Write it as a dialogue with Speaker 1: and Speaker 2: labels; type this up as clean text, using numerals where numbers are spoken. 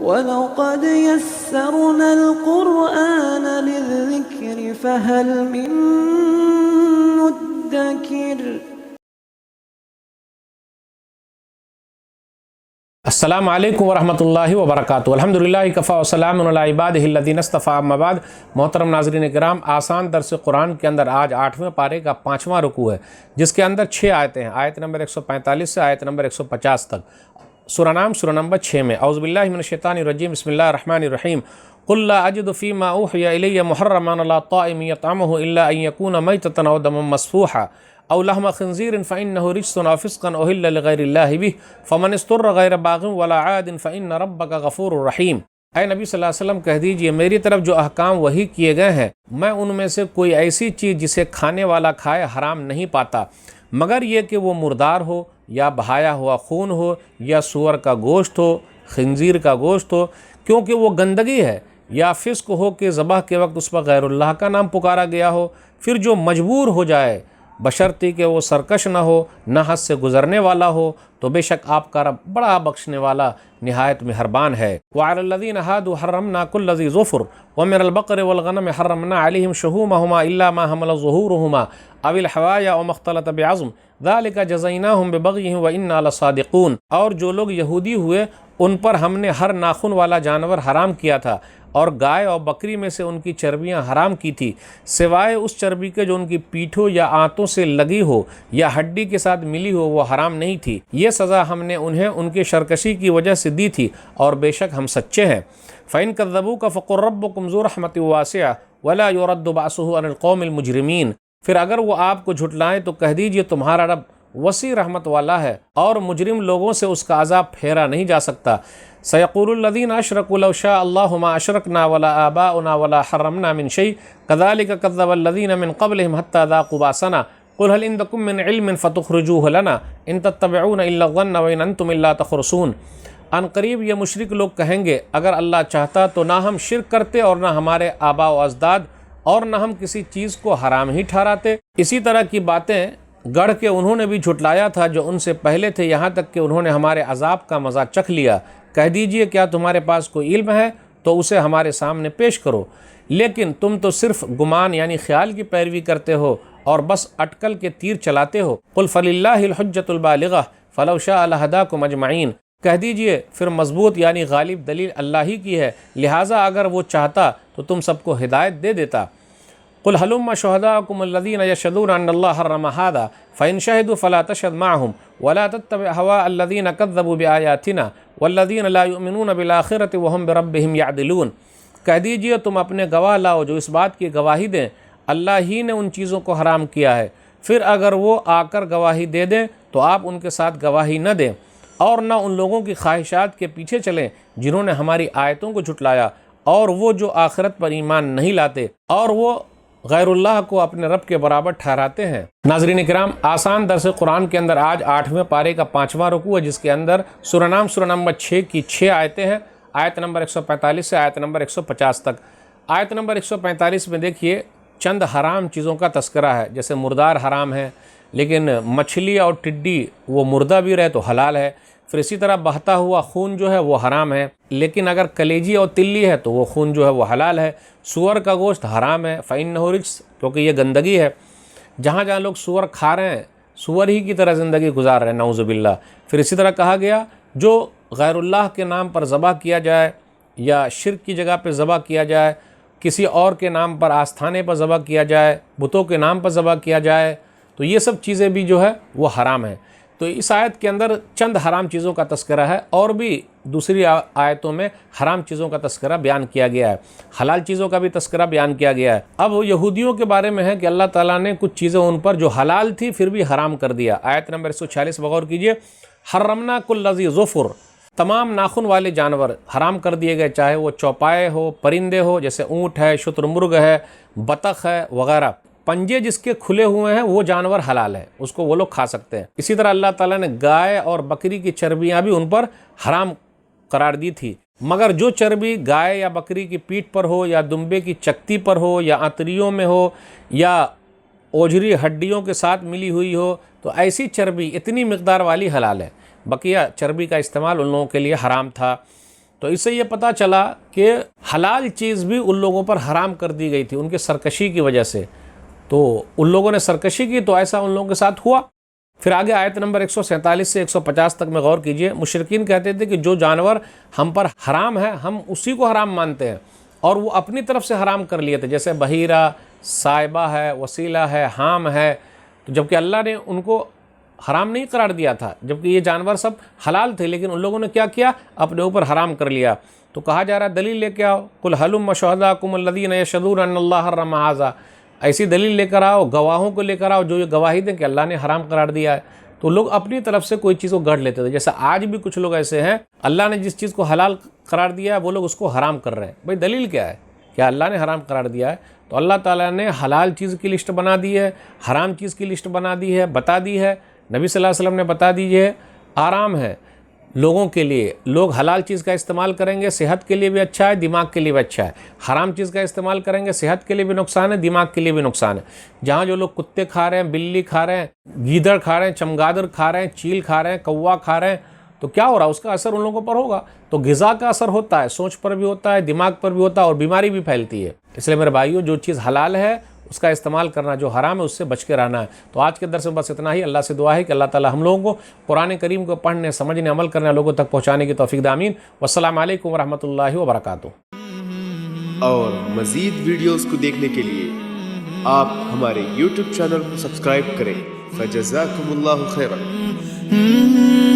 Speaker 1: وَلَقَدْ يَسَّرْنَا الْقُرْآنَ لِلذِّكْرِ فَهَلْ مِن مُّدَّكِرٍ۔
Speaker 2: السلام علیکم ورحمۃ اللہ وبرکاتہ۔ الحمدللہ کفا وسلام علی عبادہ الذین اصطفیٰ، اما بعد۔ محترم ناظرین کرام، آسان درس قرآن کے اندر آج 8ویں پارے کا 5واں رکوع ہے، جس کے اندر 6 آیتیں ہیں، آیت نمبر 145 سے آیت نمبر 150 تک۔ سورہ نام سورہ نمبر 6 میں اعوذ باللہ من الشیطان الرجیم، بسم اللہ الرحمن الرحیم۔ قل لا اجد فیما اوحی الی محرما علی طاعم یطعمہ الا ان یکون میتۃ او دما مسفوحا او لحم خنزیر فإنہ رجس او فسقا اہل لغیر اللہ بہ فمن اضطر غیر باغ ولا عاد فإن ربک غفور رحیم۔ اے نبی صلی اللہ علیہ وسلم کہہ دیجئے، میری طرف جو احکام وحی کیے گئے ہیں، میں ان میں سے کوئی ایسی چیز جسے کھانے والا کھائے حرام نہیں پاتا، مگر یہ کہ وہ مردار ہو یا بہایا ہوا خون ہو یا سور کا گوشت ہو، خنزیر کا گوشت ہو، کیونکہ وہ گندگی ہے، یا فسق ہو کہ ذبح کے وقت اس پر غیر اللہ کا نام پکارا گیا ہو۔ پھر جو مجبور ہو جائے، بشرطی کہ وہ سرکش نہ ہو، نہ حد سے گزرنے والا ہو، تو بے شک آپ کا رب بڑا بخشنے والا نہایت مہربان ہے۔ وعلی الذین ھادوا حرمنا کل ذی ظفر ومن البقر والغنم حرمنا علیہم شحومہما الا ما حملت ظہورہما او الحوایا او ما اختلط بعظم ذلک جزیناہم ببغیہم وانا لصادقون۔ اور جو لوگ یہودی ہوئے ان پر ہم نے ہر ناخن والا جانور حرام کیا تھا، اور گائے اور بکری میں سے ان کی چربیاں حرام کی تھی، سوائے اس چربی کے جو ان کی پیٹھوں یا آنتوں سے لگی ہو یا ہڈی کے ساتھ ملی ہو، وہ حرام نہیں تھی۔ یہ سزا ہم نے انہیں ان کے شرکشی کی وجہ سے دی تھی، اور بے شک ہم سچے ہیں۔ فَإِن كَذَّبُوكَ فَقُلْ رَبُّكُمْ ذُو رَحْمَةٍ وَاسِعَةٍ وَلَا يُرَدُّ بَأْسُهُ عَنِ الْقَوْمِ الْمُجْرِمِينَ۔ پھر اگر وہ آپ کو جھٹلائیں تو کہہ دیجئے تمہارا رب وسیع رحمت والا ہے، اور مجرم لوگوں سے اس کا عذاب پھیرا نہیں جا سکتا۔ سَيَقُولُ الَّذِينَ أَشْرَكُوا لَوْ شَاءَ اللَّهُ مَا أَشْرَكْنَا وَلَا آبَاؤُنَا وَلَا حَرَّمْنَا مِنْ شَيْءٍ كَذَلِكَ كَذَّبَ الَّذِينَ مِنْ قَبْلِهِمْ حَتَّى ذَاقُوا بَأْسَنَا قُلْ هَلْ عِندَكُم مِّنْ عِلْمٍ فَتُخْرِجُوهُ لَنَا إِن تَتَّبِعُونَ إِلَّا الظَّنَّ وَإِنْ أَنْتُمْ إِلَّا تَخْرُصُونَ۔ ان قریب یہ مشرک لوگ کہیں گے، اگر اللہ چاہتا تو نہ ہم شرک کرتے اور نہ ہمارے آباء و اجداد، اور نہ ہم کسی چیز کو حرام ہی ٹھہراتے۔ اسی طرح کی باتیں گڑھ کے انہوں نے بھی جھٹلایا تھا جو ان سے پہلے تھے، یہاں تک کہ انہوں نے ہمارے عذاب کا مزہ چکھ لیا۔ کہہ دیجئے کیا تمہارے پاس کوئی علم ہے تو اسے ہمارے سامنے پیش کرو، لیکن تم تو صرف گمان یعنی خیال کی پیروی کرتے ہو اور بس اٹکل کے تیر چلاتے ہو۔ قل فللہ الحجۃ البالغہ فلو شاء لہداکم اجمعین۔ کہہ دیجئے پھر مضبوط یعنی غالب دلیل اللہ ہی کی ہے، لہٰذا اگر وہ چاہتا تو تم سب کو ہدایت دے دیتا۔ قل هلم شهداءكم الذين يشهدون ان الله حرم هذا فان شهدوا فلا تشهد معهم ولا تتبع هواء الذين كذبوا بآياتنا والذين لا يؤمنون بالآخرة وهم بربهم يعدلون۔ کہہ دیجئے تم اپنے گواہ لاؤ جو اس بات کی گواہی دیں اللہ ہی نے ان چیزوں کو حرام کیا ہے، پھر اگر وہ آ کر گواہی دے دیں تو آپ ان کے ساتھ گواہی نہ دیں، اور نہ ان لوگوں کی خواہشات کے پیچھے چلیں جنہوں نے ہماری آیتوں کو جھٹلایا، اور وہ جو آخرت پر ایمان نہیں لاتے، اور وہ غیر اللہ کو اپنے رب کے برابر ٹھہراتے ہیں۔ ناظرین کرام، آسان درس قرآن کے اندر آج 8ویں پارے کا 5واں رکوع ہے، جس کے اندر سورہ نام سورہ نمبر 6 کی 6 آیتیں ہیں، آیت نمبر 145 سے آیت نمبر 150 تک۔ آیت نمبر 145 میں دیکھیے چند حرام چیزوں کا تذکرہ ہے، جیسے مردار حرام ہے، لیکن مچھلی اور ٹڈی وہ مردہ بھی رہے تو حلال ہے۔ پھر اسی طرح بہتا ہوا خون جو ہے وہ حرام ہے، لیکن اگر کلیجی اور تلی ہے تو وہ خون جو ہے وہ حلال ہے۔ سور کا گوشت حرام ہے، فإنہ رجس، کیونکہ یہ گندگی ہے۔ جہاں جہاں لوگ سور کھا رہے ہیں، سور ہی کی طرح زندگی گزار رہے ہیں، نعوذ باللہ۔ پھر اسی طرح کہا گیا جو غیر اللہ کے نام پر ذبح کیا جائے یا شرک کی جگہ پہ ذبح کیا جائے، کسی اور کے نام پر آستھانے پر ذبح کیا جائے، بتوں کے نام پر ذبح کیا جائے، تو یہ سب چیزیں بھی جو ہے وہ حرام ہیں۔ تو اس آیت کے اندر چند حرام چیزوں کا تذکرہ ہے، اور بھی دوسری آیتوں میں حرام چیزوں کا تذکرہ بیان کیا گیا ہے، حلال چیزوں کا بھی تذکرہ بیان کیا گیا ہے۔ اب یہودیوں کے بارے میں ہے کہ اللہ تعالیٰ نے کچھ چیزیں ان پر جو حلال تھی پھر بھی حرام کر دیا۔ آیت نمبر 146 بغور کیجئے، حرمنا کل ذی ظفر، تمام ناخن والے جانور حرام کر دیے گئے، چاہے وہ چوپائے ہو، پرندے ہو، جیسے اونٹ ہے، شتر مرغ ہے، بطخ ہے وغیرہ۔ پنجے جس کے کھلے ہوئے ہیں وہ جانور حلال ہے، اس کو وہ لوگ کھا سکتے ہیں۔ اسی طرح اللہ تعالیٰ نے گائے اور بکری کی چربیاں بھی ان پر حرام قرار دی تھی، مگر جو چربی گائے یا بکری کی پیٹھ پر ہو، یا دمبے کی چکتی پر ہو، یا آنتریوں میں ہو، یا اوجھری ہڈیوں کے ساتھ ملی ہوئی ہو، تو ایسی چربی اتنی مقدار والی حلال ہے۔ بقیہ چربی کا استعمال ان لوگوں کے لیے حرام تھا۔ تو اس سے یہ پتہ چلا کہ حلال چیز بھی ان لوگوں پر حرام کر دی گئی تھی ان کے سرکشی کی وجہ سے. تو ان لوگوں نے سرکشی کی تو ایسا ان لوگوں کے ساتھ ہوا. پھر آگے آیت نمبر 147 سے 150 تک میں غور کیجئے. مشرکین کہتے تھے کہ جو جانور ہم پر حرام ہے ہم اسی کو حرام مانتے ہیں، اور وہ اپنی طرف سے حرام کر لیے تھے، جیسے بحیرہ، سائبہ ہے، وسیلہ ہے، حام ہے. تو جبکہ اللہ نے ان کو حرام نہیں قرار دیا تھا، جبکہ یہ جانور سب حلال تھے، لیکن ان لوگوں نے کیا کیا؟ اپنے اوپر حرام کر لیا. تو کہا جا رہا ہے دلیل لے کے آؤ. قل ہلم شہداکم الذین یشہدون ان اللہ حرم ھذا، ایسی دلیل لے کر آؤ، گواہوں کو لے کر آؤ جو یہ گواہی دیں کہ اللہ نے حرام قرار دیا ہے. تو لوگ اپنی طرف سے کوئی چیز کو گڑھ لیتے تھے. جیسے آج بھی کچھ لوگ ایسے ہیں، اللہ نے جس چیز کو حلال قرار دیا ہے وہ لوگ اس کو حرام کر رہے ہیں. بھئی دلیل کیا ہے؟ کیا اللہ نے حرام قرار دیا ہے؟ تو اللہ تعالیٰ نے حلال چیز کی لسٹ بنا دی ہے، حرام چیز کی لسٹ بنا دی ہے، بتا دی ہے. نبی صلی اللہ علیہ وسلم نے بتا دیجئے آرام ہے لوگوں کے لیے. لوگ حلال چیز کا استعمال کریں گے، صحت کے لیے بھی اچھا ہے، دماغ کے لیے بھی اچھا ہے. حرام چیز کا استعمال کریں گے، صحت کے لیے بھی نقصان ہے، دماغ کے لیے بھی نقصان ہے. جہاں جو لوگ کتے کھا رہے ہیں، بلی کھا رہے ہیں، گیدڑ کھا رہے ہیں، چمگادر کھا رہے ہیں، چیل کھا رہے ہیں، کوا کھا رہے ہیں، تو کیا ہو رہا ہے؟ اس کا اثر ان لوگوں پر ہوگا. تو غذا کا اثر ہوتا ہے، سوچ پر بھی ہوتا ہے، دماغ پر بھی ہوتا ہے، اور بیماری بھی پھیلتی ہے. اس لیے میرے بھائیوں، جو چیز حلال ہے اس کا استعمال کرنا، جو حرام ہے اس سے بچ کے رہنا ہے. تو آج کے درس میں بس اتنا ہی. اللہ سے دعا ہے کہ اللہ تعالی ہم لوگوں کو قرآن کریم کو پڑھنے، سمجھنے، عمل کرنے، لوگوں تک پہنچانے کی توفیق دے. آمین. والسلام علیکم ورحمۃ اللہ وبرکاتہ.
Speaker 3: اور مزید ویڈیوز کو دیکھنے کے لیے آپ ہمارے YouTube چینل کو سبسکرائب کریں. فجزاکم اللہ خیرا.